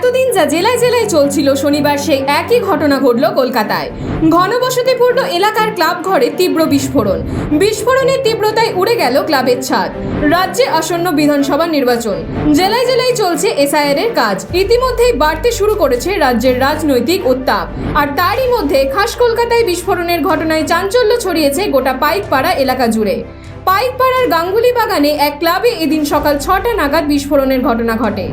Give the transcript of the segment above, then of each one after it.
এতদিন যা জেলায় জেলায় চলছিল, শনিবার সেই একই ঘটনা ঘটল কলকাতায়। ঘনবসতিপূর্ণ এলাকার ক্লাব ঘরে তীব্র বিস্ফোরণের তীব্রতায় উড়ে গেল ক্লাবের ছাদ। রাজ্যে আসন্ন বিধানসভা নির্বাচন, জেলায় জেলায় চলছে এসআইআর এর কাজ। ইতিমধ্যেই বাড়তে শুরু করেছে রাজ্যের রাজনৈতিক উত্তাপ। আর তারই মধ্যে খাস কলকাতায় বিস্ফোরণের ঘটনায় চাঞ্চল্য ছড়িয়েছে গোটা পাইকপাড়া এলাকা জুড়ে। পাইকপাড়ার গাঙ্গুলি বাগানে এক ক্লাবে এদিন সকাল 6টা নাগাদ বিস্ফোরণের ঘটনা ঘটে।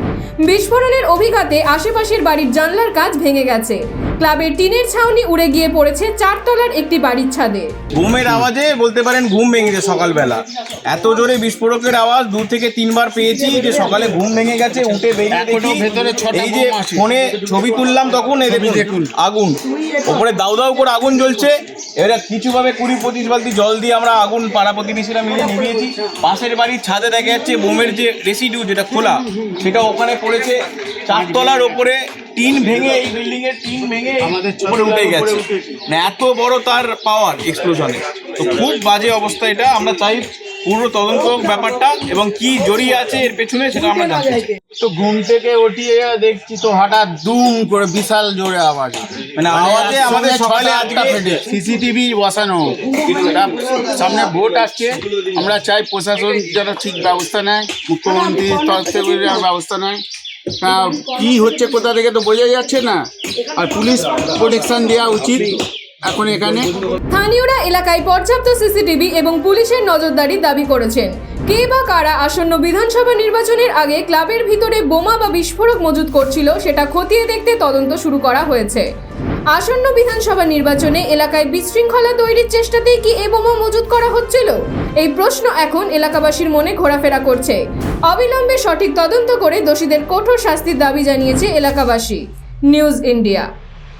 বিস্ফোরণের অভিঘাতে আশেপাশের বাড়ির জানলার কাঁচ ভেঙে গেছে। ক্লাবের টিনের ছাউনি উড়ে গিয়ে পড়েছে 4 তলার একটি বাড়ির ছাদে। ঘুমের আওয়াজে বলতে পারেন ঘুম ভেঙেছে সকালবেলা। এত জোরে বিস্ফোরণের আওয়াজ 2 থেকে 3 বার পেয়েছি যে সকালে ঘুম ভেঙে গেছে। উঠে বেরিয়ে দেখি এই যে ফোনে ছবি তুললাম তখন এই দেখুন আগুন, ওপরে দাউ দাউ করে আগুন জ্বলছে। এরা কিছুভাবে 20-25 বালতি জল দিয়ে আমরা আগুন পাড়া প্রতিবেশীরা মিলে নিভিয়েছি। পাশের বাড়ির ছাদে দেখা যাচ্ছে বোমের যে রেসিডিউ যেটা খোলা সেটা ওখানে পড়েছে। 4 তলার ওপরে টিন ভেঙে, এই বিল্ডিং এর টিন ভেঙে আমাদের উপরে উঠে গেছে। না এত বড় তার পাওয়ার এক্সপ্লোশনে, তো খুব বাজে অবস্থা। এটা আমরা চাই পুরো তদন্ত ব্যাপারটা এবং কি জড়িয়ে আছে এর পেছনে সেটা আমরা জানতে চাই। তো ঘুম থেকে উঠিয়ে দেখছি তো হঠাৎ দুম করে বিশাল জোরে আওয়াজ, মানে আওয়াজে আমাদের সকালে আজকে সিসিটিভি বসানো, সামনে ভোট আসছে। আমরা চাই প্রশাসন যেন ঠিক ব্যবস্থা নেয়, মুখ্যমন্ত্রীর তরফ থেকে ব্যবস্থা নেয়। কি হচ্ছে কোথা থেকে তো বোঝা যাচ্ছে না, আর পুলিশ প্রোটেকশন দেওয়া উচিত এখন এখানে। স্থানীয়রা এলাকায় পর্যাপ্ত সিসিটিভি এবং পুলিশের নজরদারি দাবি করেছেন। কে বা কারা আসন্ন বিধানসভা নির্বাচনের আগে ক্লাবের ভিতরে বোমা বা বিস্ফোরক মজুত করছিল সেটা খতিয়ে দেখতে তদন্ত শুরু করা হয়েছে। আসন্ন বিধানসভা নির্বাচনে এলাকায় বিশৃঙ্খলা তৈরির চেষ্টাতেই কি এই বোমা মজুত করা হচ্ছিল? এই প্রশ্ন এখন এলাকাবাসীর মনে ঘোরাফেরা করছে। অবিলম্বে সঠিক তদন্ত করে দোষীদের কঠোর শাস্তির দাবি জানিয়েছে এলাকাবাসী। News India.